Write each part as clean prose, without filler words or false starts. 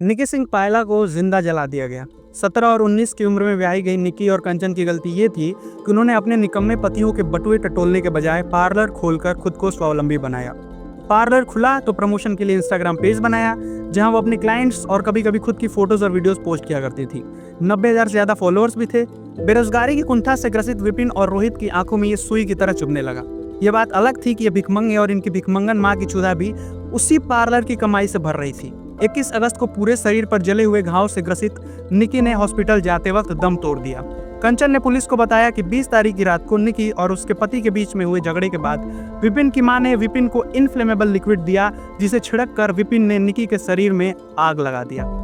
निकी सिंह पायला को जिंदा जला दिया गया। 17 और 19 की उम्र में ब्याही गई निकी और कंचन की गलती ये थी कि उन्होंने अपने निकम्मे पतियों के बटुए टटोलने के बजाय पार्लर खोलकर खुद को स्वावलंबी बनाया। पार्लर खुला तो प्रमोशन के लिए इंस्टाग्राम पेज बनाया, जहां वो अपने क्लाइंट्स और कभी कभी खुद की फोटोज और वीडियोस पोस्ट किया करती थी। 90,000 से ज्यादा फॉलोअर्स भी थे। बेरोजगारी की कुंठा से ग्रसित विपिन और रोहित की आंखों में ये सुई की तरह चुभने लगा। ये बात अलग थी कि ये भिखमंगे और इनकी भिखमंगन माँ की चुदा भी उसी पार्लर की कमाई से भर रही थी। 21 अगस्त को पूरे शरीर पर जले हुए घाव से ग्रसित निकी ने हॉस्पिटल जाते वक्त दम तोड़ दिया। कंचन ने पुलिस को बताया कि 20 तारीख की रात को निकी और उसके पति के बीच में हुए झगड़े के बाद विपिन की मां ने विपिन को इनफ्लेमेबल लिक्विड दिया, जिसे छिड़क कर विपिन ने निकी के शरीर में आग लगा दिया।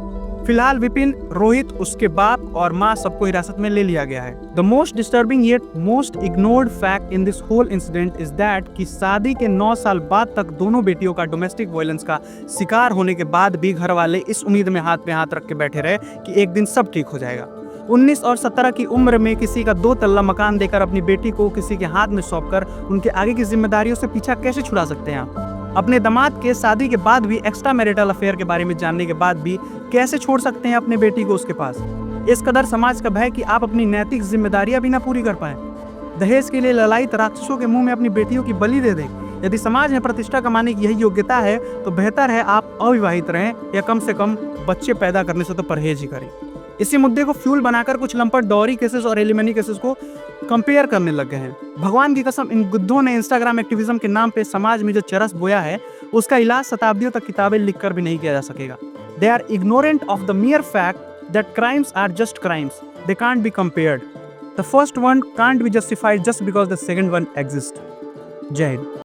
फिलहाल विपिन, रोहित, उसके बाप और मां सबको हिरासत में ले लिया गया है। The most disturbing yet most ignored fact in this whole incident is that कि शादी के 9 साल बाद तक दोनों बेटियों का डोमेस्टिक वायलेंस का शिकार होने के बाद भी घर वाले इस उम्मीद में हाथ रख के बैठे रहे कि एक दिन सब ठीक हो जाएगा। 19 और 17 की उम्र में किसी का 2 तल्ला मकान देकर अपनी बेटी को किसी के हाथ में सौंपकर उनके आगे की जिम्मेदारियों से पीछा कैसे छुड़ा सकते हैं आप? अपने दामाद के शादी के बाद भी एक्स्ट्रा मैरिटल अफेयर के बारे में जानने के बाद भी कैसे छोड़ सकते हैं अपने बेटी को उसके पास? इस कदर समाज का भय कि आप अपनी नैतिक जिम्मेदारियां भी ना पूरी कर पाए। दहेज के लिए ललायित राक्षसों के मुंह में अपनी बेटियों की बलि दे दें। यदि समाज में प्रतिष्ठा कमाने की यही योग्यता है तो बेहतर है आप अविवाहित रहें या कम से कम बच्चे पैदा करने से तो परहेज ही करें। इसी मुद्दे को फ्यूल बनाकर कुछ लंपट डॉरी केसेस और एलिमनी केसेस को कंपेयर करने लग गए हैं। भगवान की कसम, इन गुद्धों ने इंस्टाग्राम एक्टिविज्म के नाम पे समाज में जो चरस बोया है उसका इलाज शताब्दियों तक किताबें लिखकर भी नहीं किया जा सकेगा। They are ignorant of the mere fact that crimes are just crimes. They can't be compared. The first one can't be justified just because the second one exists. जय हिंद।